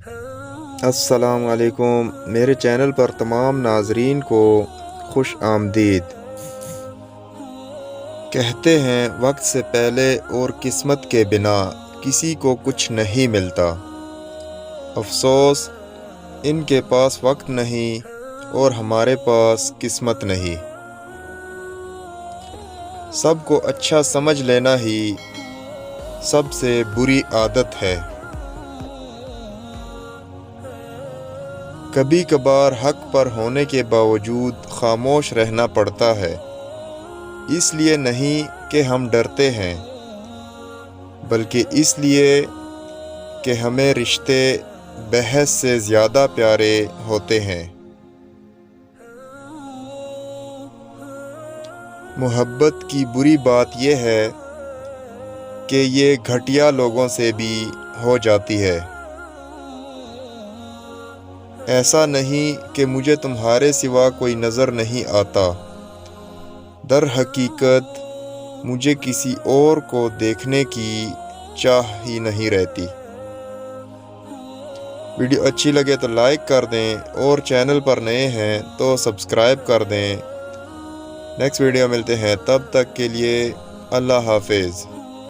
السلام علیکم، میرے چینل پر تمام ناظرین کو خوش آمدید۔ کہتے ہیں وقت سے پہلے اور قسمت کے بنا کسی کو کچھ نہیں ملتا۔ افسوس ان کے پاس وقت نہیں اور ہمارے پاس قسمت نہیں۔ سب کو اچھا سمجھ لینا ہی سب سے بری عادت ہے۔ کبھی کبھار حق پر ہونے کے باوجود خاموش رہنا پڑتا ہے، اس لیے نہیں کہ ہم ڈرتے ہیں، بلکہ اس لیے کہ ہمیں رشتے بحث سے زیادہ پیارے ہوتے ہیں۔ محبت کی بری بات یہ ہے کہ یہ گھٹیا لوگوں سے بھی ہو جاتی ہے۔ ایسا نہیں کہ مجھے تمہارے سوا کوئی نظر نہیں آتا، در حقیقت مجھے کسی اور کو دیکھنے کی چاہ ہی نہیں رہتی۔ ویڈیو اچھی لگے تو لائک کر دیں اور چینل پر نئے ہیں تو سبسکرائب کر دیں۔ نیکسٹ ویڈیو ملتے ہیں، تب تک کے لیے اللہ حافظ۔